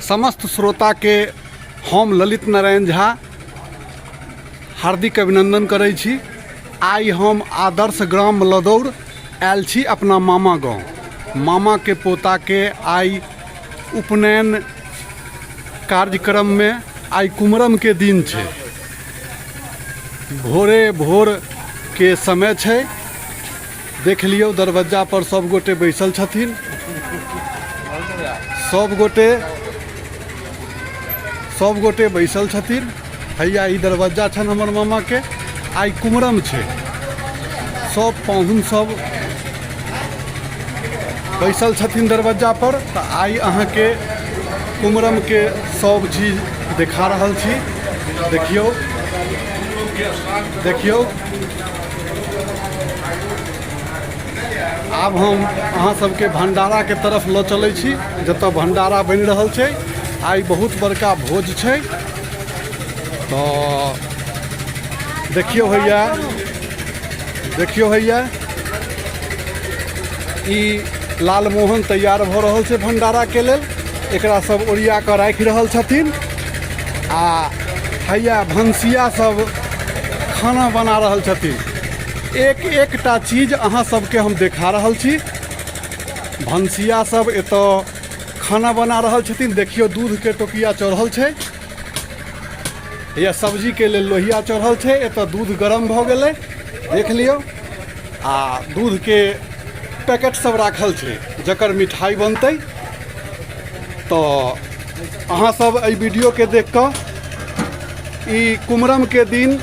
समस्त श्रोता के हम ललित नारायण झा हार्दिक अभिनंदन करै छी। आई हम आदर्श ग्राम लदौर आयल छी अपना मामा गाँव। मामा के पोता के आई उपनयन कार्यक्रम में आई कुमरम के दिन छे। भोरे भोर के समय छे। देख लियो दरवाजा पर सब गोटे बैसल छथिन। सब गोटे बैसल छथिन। हैया ई दरवाजा छन हमर मामा के। आई कुमरम छे। सब पाहुन सब बैसल छथिन दरवाजा पर। तो आई अहाँ के कुमरम के सब चीज देखा रहल छी। देखियो आब हम अहाँ सबके भंडारा के तरफ ल चलै छी, जतऽ भंडारा बनि रहल छै। आई बहुत बड़का भोज छै। तो देखियो हैया ई लालमोहन तैयार भ रहल छै भंडारा के लेल। एकरा सब ओरिया के राखि रहल छथिन। आ हैया भंसिया सब खाना बना रहल छथिन। एकटा चीज अहाँ सबके हम देखा रहल छी। भंसिया सब एतऽ खाना बना रहल छथिन। देखियो दूध के टोकिया चढ़ल छै। या सब्जी के लेल लोहिया चढ़ल छै। एतऽ दूध गरम भ गेलै, देख लियो। आ दूध के पैकेट सब राखल छै जकर मिठाई बनतै। तो अहाँ सब एहि वीडियो के देख कऽ ई कुमरम के दिन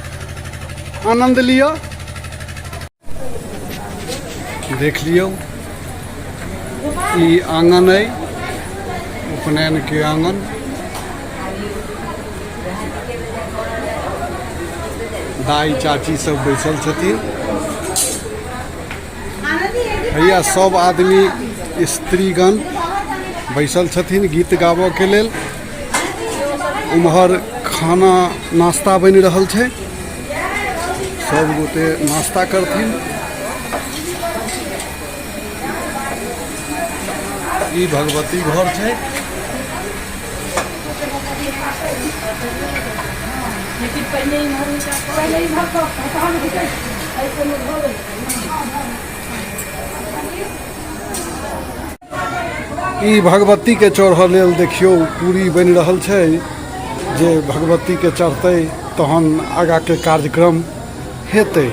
आनंद लियो। देख लियो ई आंगन है, उपनयन के आंगन। दाई चाची सब बैसल छथिन। भैया सब आदमी स्त्रीगण बैसल छथिन गीत गाबऽ के लेल। उम्हर खाना नाश्ता बनि रहल छै। सब गोटे नाश्ता करथिन। ई भगवती घर छै। ई भगवती के चढ़ऽ लेल देखियो पूरी बनि रहल छै। जे भगवती के चढ़तै तहन आगा के कार्यक्रम हेतै।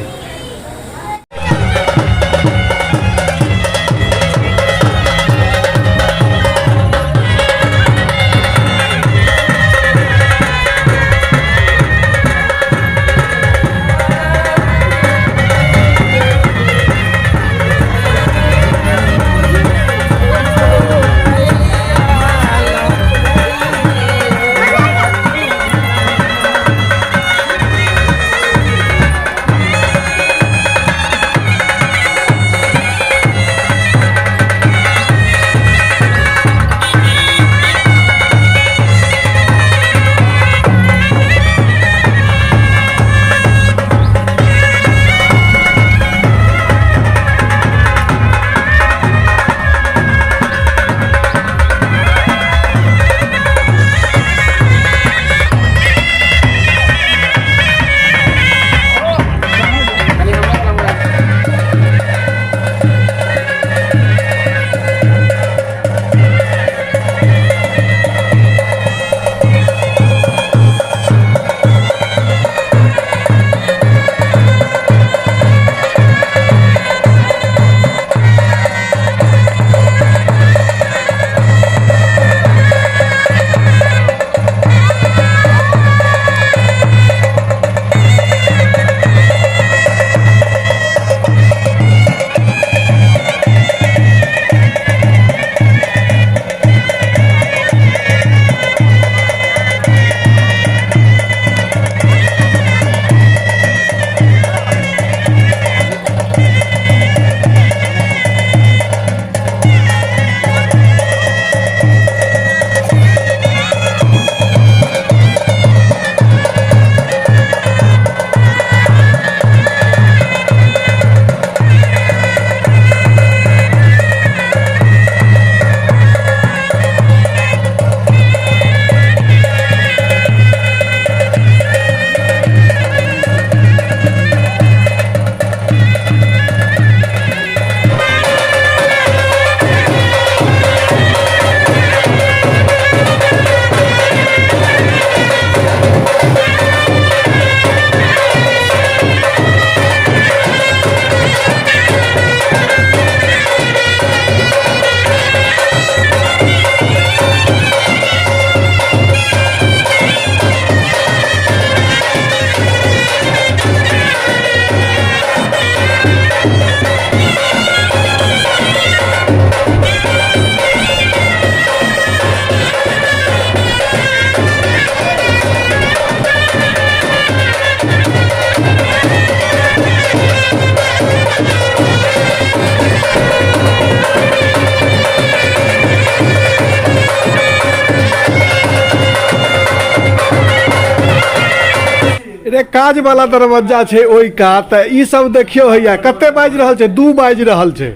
रे काज वाला दरवाजा छै ओहि कात, ई सब देखियो हैया कते बाजि रहल छै, 2 बाजि रहल छै।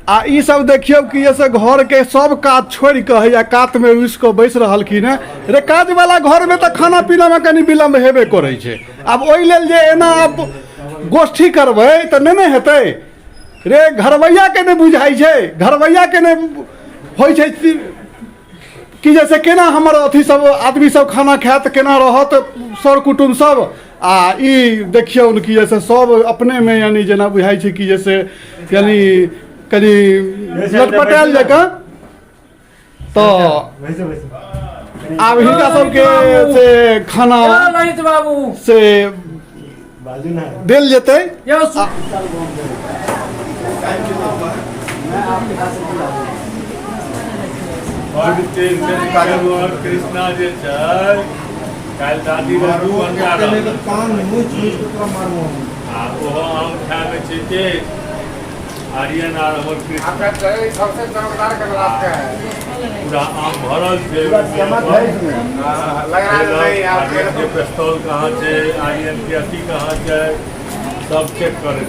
आ ई सब देखियो कि जैसे घर के सब काज छोड़ के हैया कात में रुस के बैस रहलखिन है। रे काज वाला घर में तो खाना पीना में कनी विलम्ब हेबे करे छै। अब ओहि लेल जे एना अब गोष्ठी करबै तऽ नहि हेतै। रे घरवैया के नहीं बुझाई छै, घरवैया के नहीं होइ छै कि जैसे केना हमर अथी सब आदमी सब खाना खायत, केना रहत सर कुटुम सब। आ ई देखियौ कि जैसे सब अपने में यानी जेना बुझाई छै कि जैसे यानी कनी लटपटायल जकाँ। तो आब हिनका सबके से खाना से देल जेतै। कृष्णा जे छै काल्हि दादी लड्डू अंडा आ ओहो आम खाय में छै के आर्यन आर हमर सबसे चमकदार के रास्ते है, पूरा आम भरल छै। आर्यन के पिस्तौल कहाँ छै, आर्यन के अथी कहाँ छै, सब चेक करे